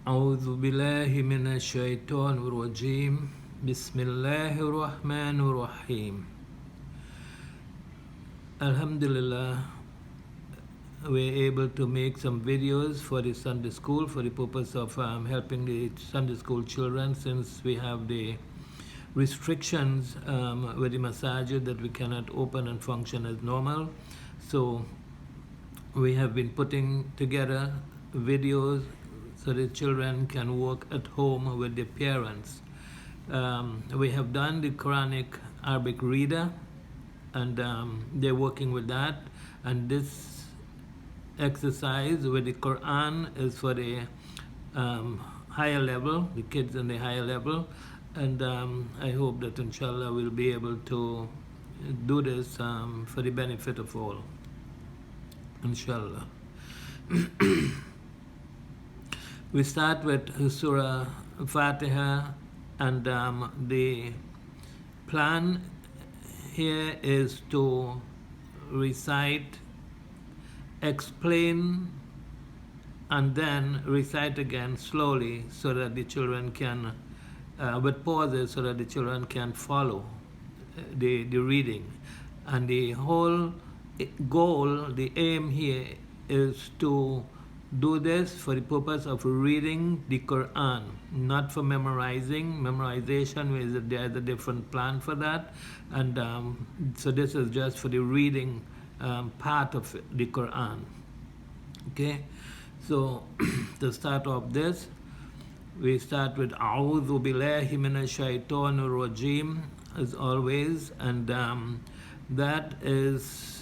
أعوذ بالله من الشيطان الرجيم بسم الله الرحمن الرحيم Alhamdulillah, we're able to make some videos for the Sunday school for the purpose of helping the Sunday school children, since we have the restrictions with the masajid that we cannot open and function as normal. So we have been putting together videos so the children can work at home with their parents. We have done the Quranic Arabic reader, and they're working with that. And this exercise with the Quran is for the higher level, the kids in the higher level. And I hope that inshallah we'll be able to do this for the benefit of all, inshallah. We start with Surah Al-Fatiha, and the plan here is to recite, explain, and then recite again slowly so that the children can, with pauses, so that the children can follow the reading. And the whole goal, the aim here is to do this for the purpose of reading the Quran, not for memorizing. Memorization, there's a different plan for that. And so this is just for the reading part of the Quran. Okay, so to start off this, we start with A'udhu Billahi Minash Shaitanir Rajim, as always, and that is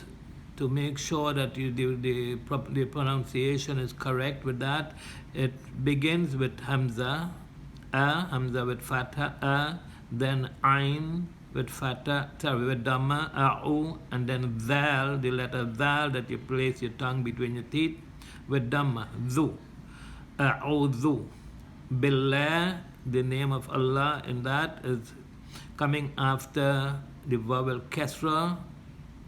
to make sure that the pronunciation is correct. With that, it begins with Hamza, Hamza with Fatha, then Ain with Fatha, with Dhamma, A'u, and then Zal, the letter Zal that you place your tongue between your teeth, with Dhamma, Zu, A'udhu Billah, the name of Allah, and that is coming after the vowel Kasra,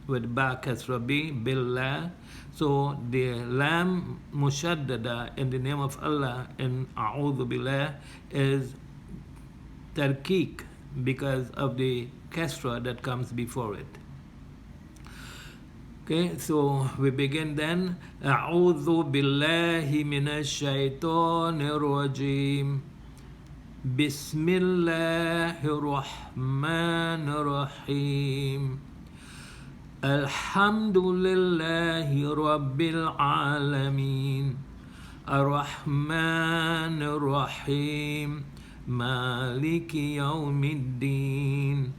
with Ba Kasra B, Billah. So the Lam Mushaddada in the name of Allah in A'udhu Billah is Tarkik, because of the Kasra that comes before it. Okay, so we begin then. A'udhu Billahi Minash Shaitanir Rajim. Bismillahir Rahmanir Rahim. Alhamdulillahi Rabbil Alameen. Ar-Rahmanir Rahim. Maliki Yawmiddin.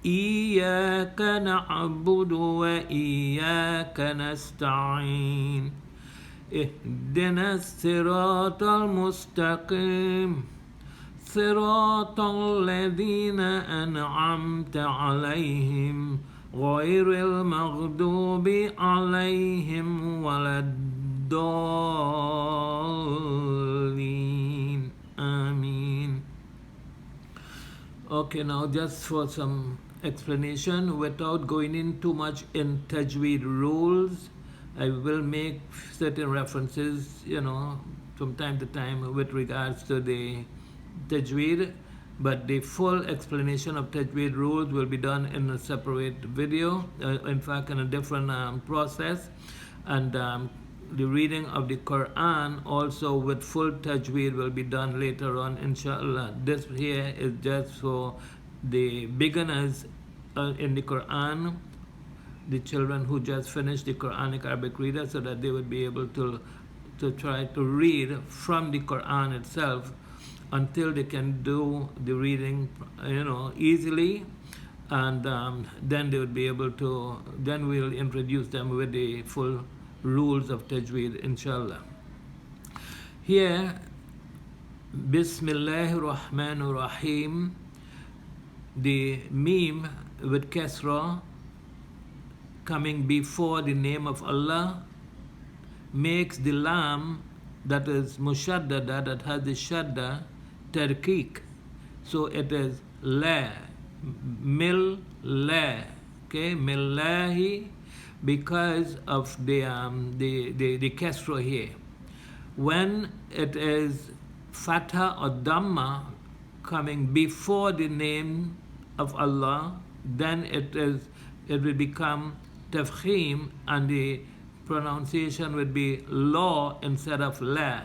Iyyaka na'budu wa iyyaka nasta'in. Ihdina as-siratal mustaqim. Siratal ladhina an'amta alayhim. غير المغضوب عليهم ولا الضالين. Ameen. Okay, now just for some explanation, without going in too much in Tajweed rules, I will make certain references, from time to time with regards to the Tajweed. But the full explanation of Tajweed rules will be done in a separate video, in fact in a different process. And the reading of the Quran also with full Tajweed will be done later on, inshallah. This here is just for the beginners in the Quran, the children who just finished the Quranic Arabic reader, so that they would be able to try to read from the Quran itself until they can do the reading, easily, and then they would be able to. Then we'll introduce them with the full rules of Tajweed, inshallah. Here, Bismillahir Rahmanir Rahim, the Mim with Kasra coming before the name of Allah makes the Lam that is Mushaddada, that has the Shadda, Tarkik. So it is La, Mil, La, okay, Millahi, because of the Kasra here. When it is Fatha or Dhamma coming before the name of Allah, then it will become Tafkhim, and the pronunciation would be law instead of la.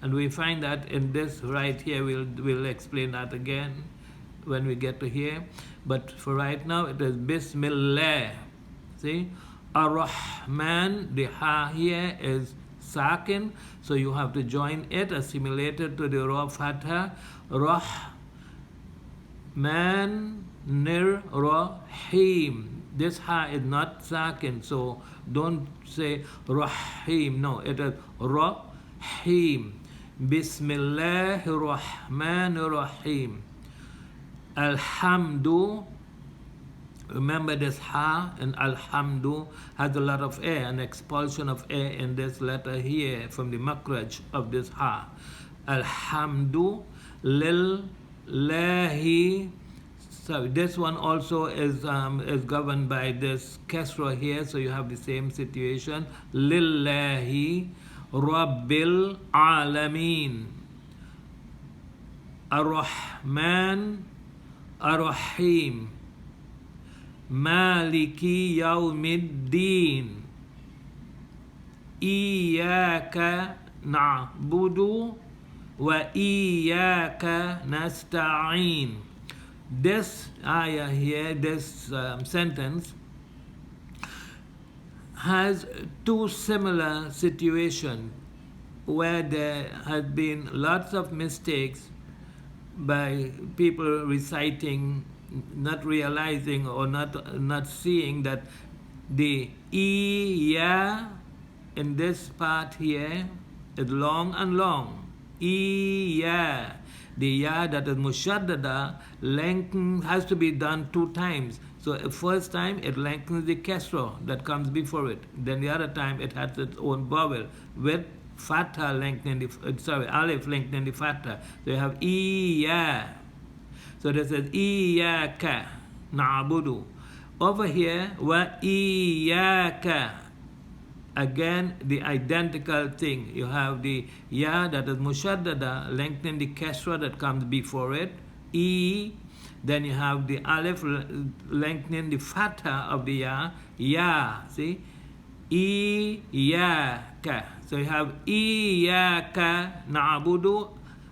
And we find that in this right here. We'll explain that again when we get to here. But for right now, it is Bismillah. See? Ar-Rahman, the ha here is sakin, so you have to join it, assimilated to the Ra Fatha. Rahman Nir Rahim. This ha is not sakin, so don't say Rahim. No, it is Rahim. Bismillahir Rahmanir Rahim. Alhamdu. Remember, this ha and alhamdu has a lot of air, an expulsion of air in this letter here from the makraj of this ha. Alhamdu lillahi. So this one also is governed by this kasra here, so you have the same situation. Lillahi Rabbil Alameen. Ar-Rahman Ar-Rahim. Maliki Yawmiddin. Iyaka na'budu wa iyaka nasta'in. This ayah here, this sentence, has two similar situations where there has been lots of mistakes by people reciting, not realizing or not seeing that the ya in this part here is long and long. Ya. The ya that is mushaddada lengthen has to be done 2 times. So the first time it lengthens the kasra that comes before it. Then the other time it has its own vowel with fatha lengthening the alif lengthening the fatha. So you have iya. So this is iyaka na'budu. Over here, wa iyaka. Again, the identical thing. You have the ya that is mushaddada, lengthening the kasra that comes before it. E. Then you have the alif lengthening the fatha of the ya. Ya. See? Iyaka. So you have iyaka na'budu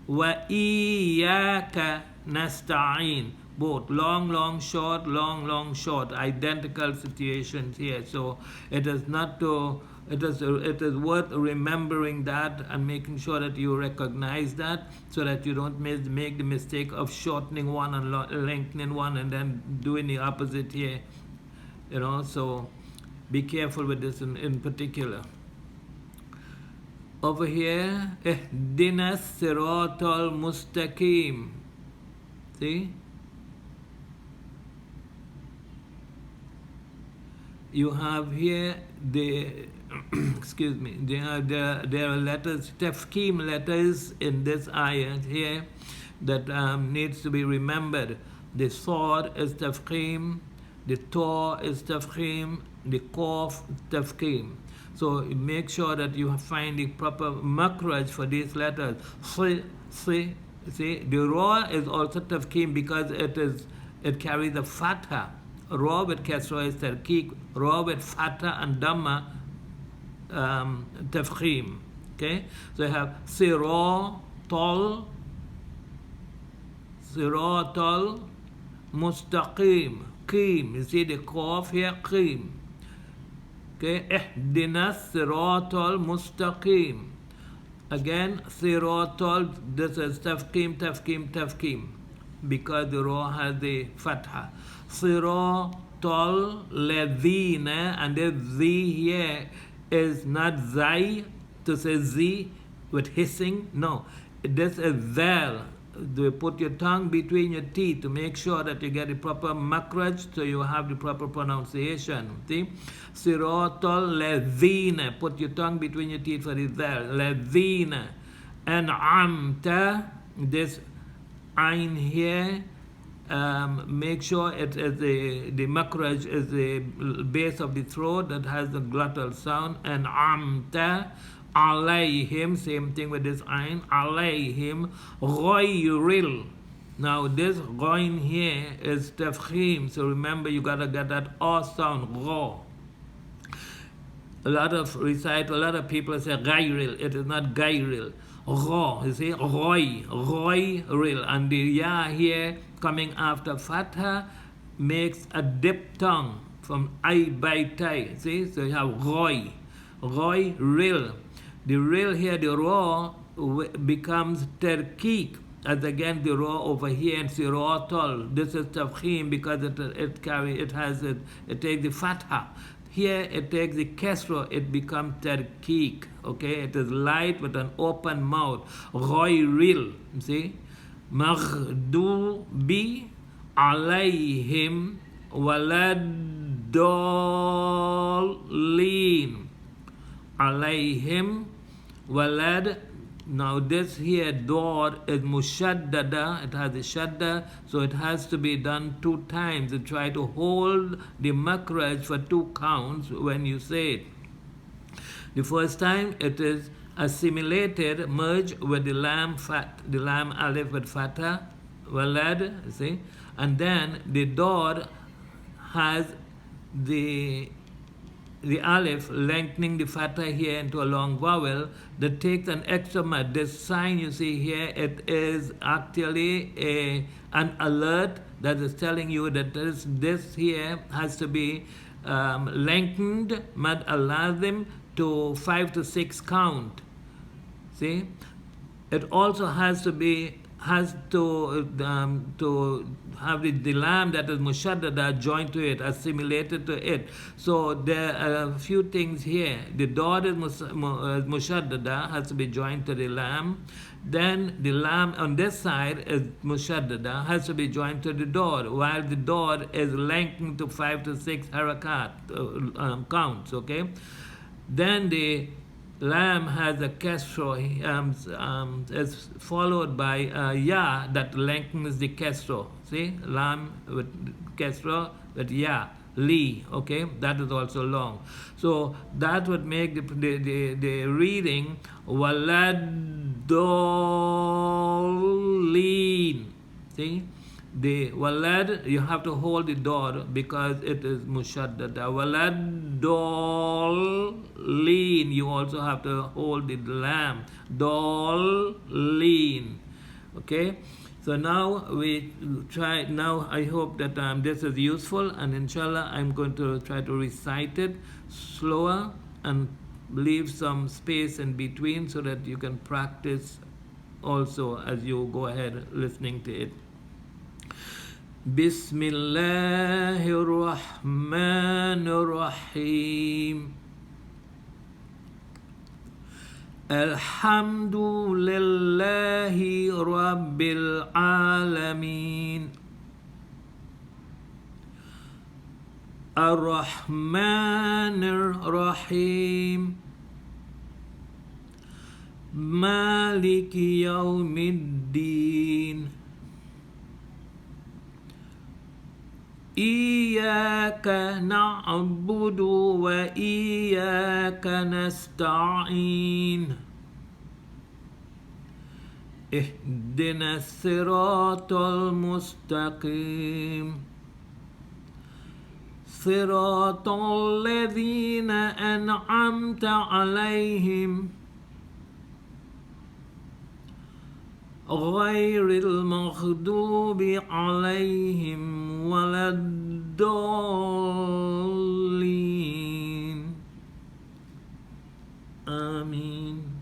wa iyaka nasta'in. Both long, short, long, short, identical situations here. So it is worth remembering that and making sure that you recognize that, so that you don't make the mistake of shortening one and lengthening one and then doing the opposite here. So be careful with this in particular. Over here, Ihdinas Siratal Mustaqim. See? You have here the excuse me, there are letters, tafkhim letters in this ayat here that needs to be remembered. The sword is tafkhim, the ta is tafkhim, the qaf tafkhim. So make sure that you find the proper makraj for these letters. See, the ra is also tafkhim because it carries a fatha. Ra with kasra is tarqiq, ra with fatha and dhamma tafkhim. Okay, so you have siratal mustaqim, qim. You see the qaf here, qim. Okay, ihdinas siratal mustaqim. Again, siratal, this is tafkhim, because the ra has the fatha. Siratal ladhina, and this z here is not zai to say z with hissing. No, this is zal. You put your tongue between your teeth to make sure that you get the proper makraj, so you have the proper pronunciation. See? Siratal ladhina. Put your tongue between your teeth for the zal. Ladhina. An'amta. This ain here. Make sure it is the makraj is the base of the throat that has the glottal sound. And amta alayhim, same thing with this ayn, alayhim ghayril. Now this ghayn here is tafkhim, so remember you gotta get that R sound, gha. A lot of people say ghayril, it is not ghayril. Gha, you see, ghayril, and the ya here coming after fatha makes a diphthong from I by tai, see, so you have ghayril. The ril here, the raw becomes terkik, as again the raw over here and sirotol. This is tafkhim because it takes the fatha. Here it takes the kesra, it becomes terkik. Okay, it is light with an open mouth. Ghayril, see, maghdubi alayhim waladdallin. Alayhim walad. Now this here door is mushaddada, it has a shadda, so it has to be done 2 times. You try to hold the makhraj for 2 counts when you say it. The first time it is assimilated, merged with the lam alif with fatha, walad, you see, and then the door has the alif lengthening the fatha here into a long vowel that takes an extra mad. This sign you see here, it is actually an alert that is telling you that this here has to be lengthened mad al-lazim to 5 to 6 count. See, it also has to have the lam that is mushaddada joined to it, assimilated to it. So there are a few things here. The dot is mushaddada, has to be joined to the lam. Then the lam on this side is mushaddada, has to be joined to the dot, while the dot is lengthened to 5 to 6 harakat counts. Okay. Then the lam has a kesro, is followed by ya that lengthens the kesro. See, lam with kesro with ya, li. Okay, that is also long. So that would make the reading waladolin. See, the walad, you have to hold the door because it is mushaddada. Waladolin, you also have to hold the lam. Dolin. Okay, so now we try. Now I hope that this is useful, and inshallah I'm going to try to recite it slower and leave some space in between so that you can practice also as you go ahead listening to it. Bismillahir Rahmanir Rahim. Alhamdulillahi Rabbil Alameen. Ar-Rahmanir Rahim. Maliki Yawmiddin. Iyyaka na'budu wa iyyaka nasta'in. Ihdinas siratal mustaqim. Siratal ladzina an'amta 'alaihim ghairil maghdubi 'alaihim waladdallin. Amin.